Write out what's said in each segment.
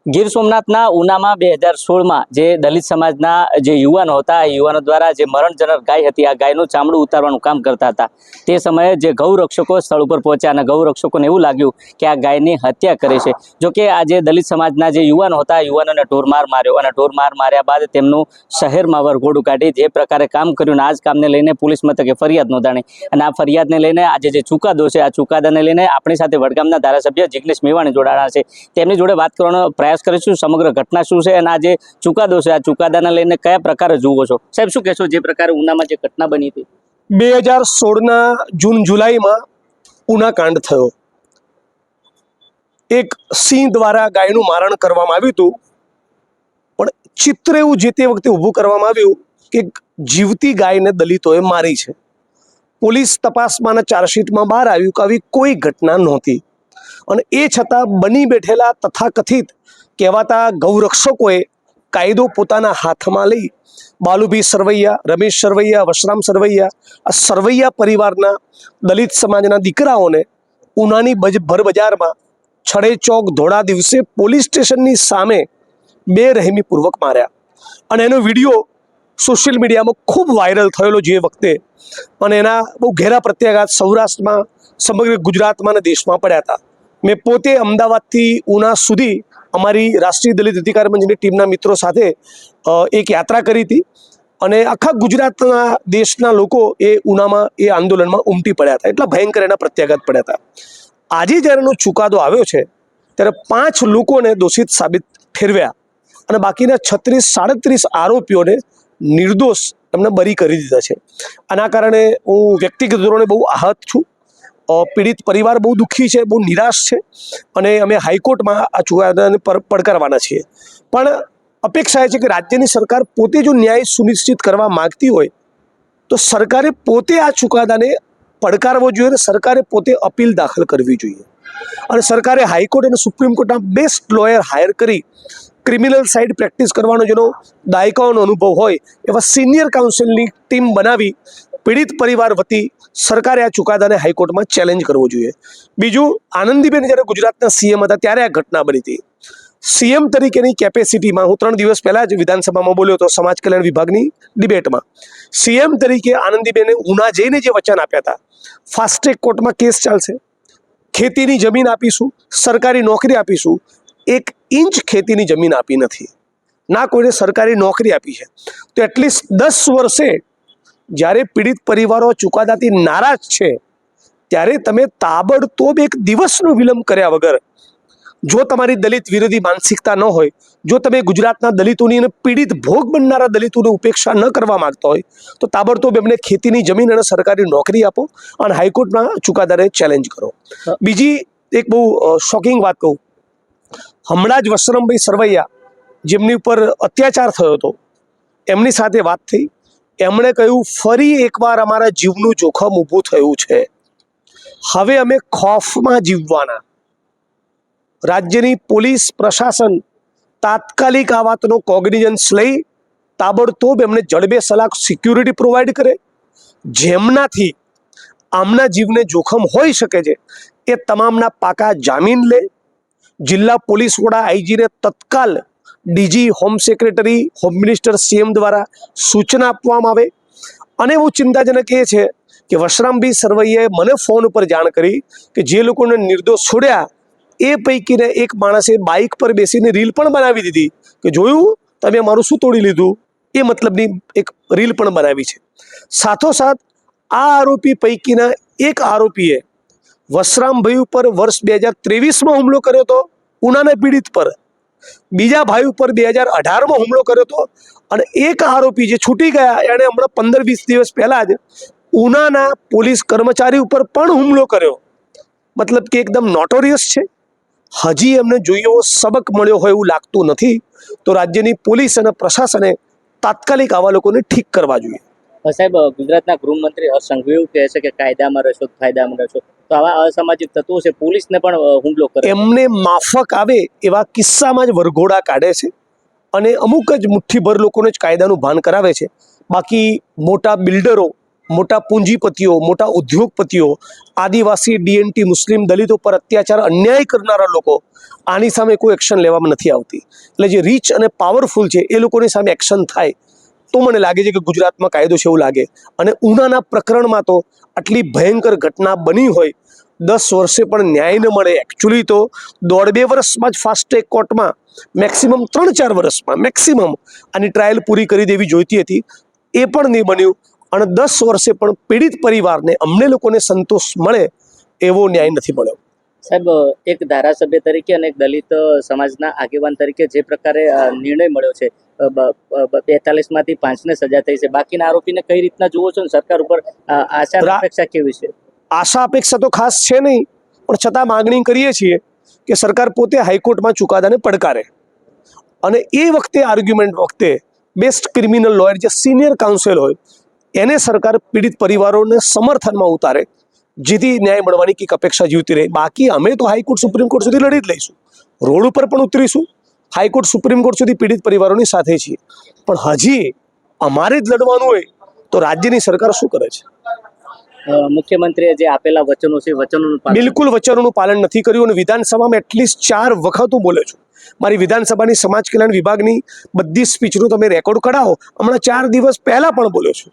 ગીર સોમનાથના ઉનામાં 2016માં જે દલિત સમાજના જે યુવાનો હતા, એ યુવાનો દ્વારા જે મરણજનક ગાય હતી, આ ગાયનું ચામડું ઉતારવાનું કામ કરતા હતા. તે સમયે જે ગૌરક્ષકો સ્થળ ઉપર પહોંચ્યા અને ગૌરક્ષકોને એવું લાગ્યું કે આ ગાયની હત્યા કરી છે. જોકે આ જે દલિત સમાજના જે યુવાનો હતા, યુવાનોને ઢોરમાર માર્યો અને ઢોરમાર માર્યા બાદ તેમનું શહેરમાં વરઘોડું કાઢી જે પ્રકારે કામ કર્યું, આ જ કામને લઈને પોલીસ મથકે ફરિયાદ નોંધાણી અને આ ફરિયાદને લઈને આજે જે ચુકાદો છે, આ ચુકાદાને લઈને આપણી સાથે વડગામના ધારાસભ્ય જિગ્નેશ મેવાણી જોડાણા છે. તેમની જોડે વાત કરવાનો પ્રયાસ કરીશું. સમગ્ર ઘટના શું છે અને આ જે ચુકાદો છે, આ ચુકાદાને લઈને કયા પ્રકારે જુઓ છો? સાહેબ, શું કહેશો જે પ્રકારે ઉનામાં જે ઘટના બની હતી? 2016ના જૂન જુલાઈમાં ઉના કાંડ થયો. એક સિંહ દ્વારા ગાયનું મારણ કરવામાં આવ્યું હતું, પણ ચિત્ર એવું જે તે વખતે ઊભું કરવામાં આવ્યું કે જીવતી ગાયને દલિતોએ મારી છે. પોલીસ તપાસમાં ચાર્જશીટમાં બહાર આવ્યું કે આવી કોઈ ઘટના નહોતી, અને એ છતાં બની બેઠેલા તથાકથિત કહેવાતા ગૌરક્ષકોએ કાયદો પોતાના હાથમાં લઈ બાલુભી સરવૈયા, રમેશ સરવૈયા, વશરામ સરવૈયા, આ સરવૈયા પરિવારના દલિત સમાજના દીકરાઓને ઉનાની ભર બજારમાં છડે ચોક ધોળા દિવસે પોલીસ સ્ટેશનની સામે બેરહેમીપૂર્વક માર્યા. અને એનો વિડીયો સોશિયલ મીડિયામાં ખૂબ વાયરલ થયેલો જે વખતે, અને એના બહુ ઘેરા પ્રત્યાઘાત સૌરાષ્ટ્રમાં, સમગ્ર ગુજરાતમાં અને દેશમાં પડ્યા હતા. મેં પોતે અમદાવાદથી ઉના સુધી અમારી રાષ્ટ્રીય દલિત અધિકાર મંચની ટીમના મિત્રો સાથે એક યાત્રા કરી હતી, અને આખા ગુજરાતના દેશના લોકો એ ઉનામાં એ આંદોલનમાં ઉમટી પડ્યા હતા. એટલા ભયંકર એના પ્રત્યાઘાત પડ્યા હતા. આજે જ્યારે એનો ચુકાદો આવ્યો છે ત્યારે 5 લોકોને દોષિત સાબિત ઠેરવ્યા અને બાકીના 36-37 આરોપીઓને નિર્દોષ એમને બરી કરી દીધા છે. આના કારણે હું વ્યક્તિગત ધોરણે બહુ આહત છું. પીડિત પરિવાર બહુ દુઃખી છે, બહુ નિરાશ છે, અને અમે હાઈકોર્ટમાં આ ચુકાદાને પડકારવાના છીએ. પણ અપેક્ષા એ છે કે રાજ્યની સરકાર પોતે જો ન્યાય સુનિશ્ચિત કરવા માગતી હોય તો સરકારે પોતે આ ચુકાદાને પડકારવો જોઈએ અને સરકારે પોતે અપીલ દાખલ કરવી જોઈએ. અને સરકારે હાઈકોર્ટ અને સુપ્રીમ કોર્ટના બેસ્ટ લોયર હાયર કરી ક્રિમિનલ સાઇડ પ્રેક્ટિસ કરવાનો જેનો દાયકાઓનો અનુભવ હોય એવા સિનિયર કાઉન્સિલની ટીમ બનાવી પીડિત પરિવાર વતી સરકારે આ ચુકાદાને હાઈકોર્ટમાં ચેલેન્જ કરવો જોઈએ. બીજું, આનંદીબેન જ્યારે ગુજરાતના સીએમ હતા ત્યારે આ ઘટના બની હતી. સીએમ તરીકેની કેપેસિટીમાં હું 3 દિવસ પહેલા જ વિધાનસભામાં બોલ્યો હતો સમાજ કલ્યાણ વિભાગની ડિબેટમાં. સીએમ તરીકે આનંદીબેને ઉના જઈને જે વચન આપ્યા હતા, ફાસ્ટ ટ્રેક કોર્ટમાં કેસ ચાલશે, ખેતીની જમીન આપીશું, સરકારી નોકરી આપીશું, 1 ઇંચ ખેતીની જમીન આપી નથી, ના કોઈને સરકારી નોકરી આપી છે. તો એટલીસ્ટ 10 વર્ષે જ્યારે પીડિત પરિવારો ચુકાદાથી નારાજ છે ત્યારે તમે તાબડતોબ 1 દિવસનો વિલંબ કર્યા વગર, જો તમારી દલિત વિરોધી માનસિકતા ન હોય, જો તમે ગુજરાતના દલિતોની અને પીડિત ભોગ બનનારા દલિતોની ઉપેક્ષા ન કરવા માંગતા હોય તો તાબડતોબ એમને ખેતીની જમીન અને સરકારી નોકરી આપો અને હાઈકોર્ટના ચુકાદાને ચેલેન્જ કરો. બીજી એક બહુ શોકિંગ વાત કહું, હમણાં જ વશરામભાઈ સરવૈયા જેમની ઉપર અત્યાચાર થયો હતો એમની સાથે વાત થઈ. એમણે કહ્યું, ફરી એકવાર અમારા જીવનું જોખમ ઊભું થયું છે, હવે અમે ખોફમાં જીવવાના. રાજ્યની પોલીસ પ્રશાસન તાત્કાલિક આ વાતનો કોગ્નિઝન્સ લઈ તાબડતોબ એમને જડબે સલાક સિક્યુરિટી પ્રોવાઈડ કરે, જેમનાથી આમના જીવને જોખમ હોઈ શકે છે એ તમામના પાકા જામીન લે. જિલ્લા પોલીસ વડા આઈજીને તત્કાલ DG, home secretary, home minister, CM દ્વારા સૂચના આપવામાં આવે. અને એવું ચિંતાજનક એ છે કે વશરામભાઈ સરવૈયાએ મને ફોન ઉપર જાણ કરી કે જે લોકોને નિર્દોષ છોડ્યા એ પૈકીને એક માણસે બાઇક પર બેસીને રીલ પણ બનાવી દીધી કે જોયું તમે મારું શું તોડી લીધું, એ મતલબની એક રીલ પણ બનાવી છે. સાથોસાથ આ આરોપી પૈકીના એક આરોપીએ વશરામભાઈ ઉપર વર્ષ 2023માં હુમલો કર્યો હતો ઉનાના પીડિત પર, બીજા ભાઈ ઉપર 2018માં હુમલો કર્યો હતો, અને એક આરોપી જે છૂટી ગયા એણે હમણાં 15-20 દિવસ પહેલા જ ઉનાના પોલીસ કર્મચારી ઉપર પણ હુમલો કર્યો. મતલબ કે એકદમ નોટોરિયસ છે. હજી એમને જોઈએ એવો સબક મળ્યો હોય એવું લાગતું નથી. તો રાજ્યની પોલીસ અને પ્રશાસને તાત્કાલિક આવા લોકોને ઠીક કરવા જોઈએ. સાહેબ, ગુજરાતના ગૃહમંત્રી હર્ષ સંઘવી કહે છે કે કાયદામાં રહેશો ફાયદામાં રહેશો, તો આવા અસામાજિક તત્વો છે પોલીસને પણ હુમલો કરે, એમને માફક આવે એવા કિસ્સામાં જ વરઘોડા કાઢે છે અને અમુક જ મુઠ્ઠીભર લોકોને જ કાયદાનું ભાન કરાવે છે. બાકી મોટા બિલ્ડરો મોટા પૂંજીપતિઓ, મોટા ઉદ્યોગપતિઓ, આદિવાસી, DNT, મુસ્લિમ, દલિતો પર અત્યાચાર, અન્યાય કરનારા લોકો, આની સામે કોઈ એક્શન લેવામાં નથી આવતી. એટલે જે રીચ અને પાવરફુલ છે એ લોકોની સામે એક્શન થાય તો મને લાગે છે કે ગુજરાતમાં કાયદો છે એવું લાગે. અને ઉનાના પ્રકરણમાં તો આટલી ભયંકર ઘટના બની હોય, 10 વર્ષે પણ ન્યાય ન મળે. એકચ્યુઅલી તો 1.5-2 વર્ષમાં જ ફાસ્ટ ટ્રેક કોર્ટમાં મેક્સિમમ 3-4 વર્ષમાં મેક્સિમમ આની ટ્રાયલ પૂરી કરી દેવી જોઈતી હતી. એ પણ નહીં બન્યું. અને 10 વર્ષે પણ પીડિત પરિવારને, અમને લોકોને સંતોષ મળે એવો ન્યાય નથી મળ્યો. સાહેબ, એક ધારાસભ્ય તરીકે અને એક દલિત સમાજના આગેવાન તરીકે જે પ્રકારે નિર્ણય મળ્યો છે, 42માંથી 5ને સજા થઈ છે, બાકીના આરોપીને કઈ રીતના જુઓ છો? સરકાર ઉપર આશા અપેક્ષા કેવી છે? આશા અપેક્ષા તો ખાસ છે નહીં, પણ છતાં માગણી કરીએ છીએ કે સરકાર પોતે હાઈકોર્ટમાં ચુકાદાને પડકારે. અને એ વખતે આર્ગ્યુમેન્ટ વખતે બેસ્ટ ક્રિમિનલ લોયર, જે સિનિયર કાઉન્સિલ હોય, એને સરકાર પીડિત પરિવારોને સમર્થનમાં ઉતારે, જેથી ન્યાય મળવાની કંઈક અપેક્ષા જીવતી રહે. બાકી અમે તો હાઈકોર્ટ, સુપ્રીમ કોર્ટ સુધી લડી જ લઈશું, રોડ ઉપર પણ ઉતરીશું, હાઈકોર્ટ, સુપ્રીમ કોર્ટ સુધી પીડિત પરિવારોની સાથે છીએ. પણ હજી અમારે જ લડવાનું હોય તો રાજ્યની સરકાર શું કરે છે? મુખ્યમંત્રીએ જે આપેલા વચનો છે, વચનોનું બિલકુલ વચનોનું પાલન નથી કર્યું. અને વિધાનસભામાં એટલીસ્ટ 4 વખત હું બોલ્યો છું. મારી વિધાનસભાની સમાજ કલ્યાણ વિભાગની બધી સ્પીચનું તમે રેકોર્ડ કઢાવો. હમણાં 4 દિવસ પહેલા પણ બોલ્યો છું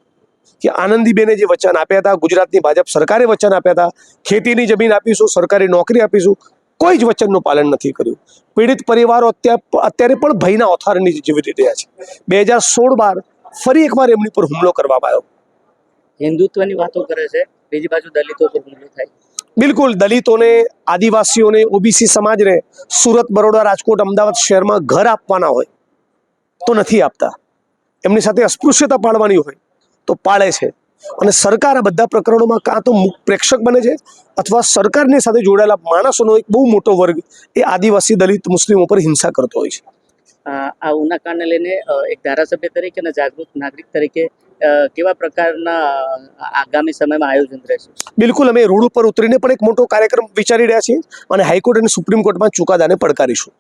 કે આનંદીબેને જે વચન આપ્યા હતા, ગુજરાતની ભાજપ સરકારે વચન આપ્યા હતા, ખેતીની જમીન આપીશું, સરકારી નોકરી આપીશું, કોઈ જ વચનનું પાલન નથી કર્યું. પીડિત પરિવારો અત્યારે પણ ભયના ઓથાર નીચે જીવી રહ્યા છે. 2016 ફરી એકવાર એમની પર હુમલો કરવામાં આવ્યો. હિન્દુત્વની વાતો કરે છે, બીજી બાજુ દલિતો પર હુમલો થાય. બિલકુલ, દલિતોને, આદિવાસીઓને, ઓબીસી સમાજને સુરત, બરોડા, રાજકોટ, અમદાવાદ શહેરમાં ઘર આપવાના હોય તો નથી આપતા. એમની સાથે અસ્પૃશ્યતા પાળવાની હોય તો પાળે છે. અને સરકાર આ બધા પ્રકરણોમાં કાં તો પ્રેક્ષક બને છે, અથવા સરકારની સાથે જોડાયેલા માણસોનો એક બહુ મોટો વર્ગ એ આદિવાસી, દલિત, મુસ્લિમો પર હિંસા કરતો હોય છે. આ ઉનાકાંડને લઈને એક ધારાસભ્ય તરીકે અને જાગૃત નાગરિક તરીકે કેવા પ્રકારના આગામી સમયમાં આયોજન રહેશે? બિલકુલ, અમે રોડ ઉપર ઉતરીને પણ એક મોટો કાર્યક્રમ વિચારી રહ્યા છીએ અને હાઈકોર્ટ અને સુપ્રીમ કોર્ટમાં ચુકાદાને પડકારીશું.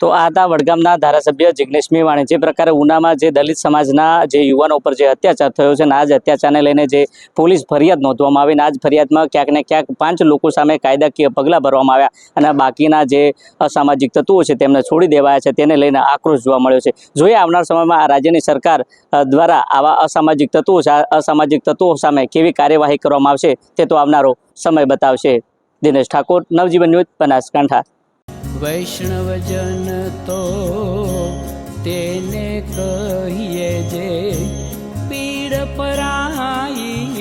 તો આ હતા વડગામના ધારાસભ્ય જિગ્નેશ મેવાણી. જે પ્રકારે ઉનામાં જે દલિત સમાજના જે યુવાનો ઉપર જે અત્યાચાર થયો છે, આ જ અત્યાચારને લઈને જે પોલીસ ફરિયાદ નોંધવામાં આવી, આ જ ફરિયાદમાં ક્યાંક ને ક્યાંક 5 લોકો સામે કાયદાકીય પગલાં ભરવામાં આવ્યા અને બાકીના જે અસામાજિક તત્વો છે તેમને છોડી દેવાયા છે, તેને લઈને આક્રોશ જોવા મળ્યો છે. જોઈએ આવનાર સમયમાં આ રાજ્યની સરકાર દ્વારા આવા અસામાજિક તત્વો સામે કેવી કાર્યવાહી કરવામાં આવશે તે તો આવનારો સમય બતાવશે. દિનેશ ઠાકોર, નવજીવન ન્યૂઝ, બનાસકાંઠા. વૈષ્ણવજન તો તેને કહીએ જે પીડ પરાઈ.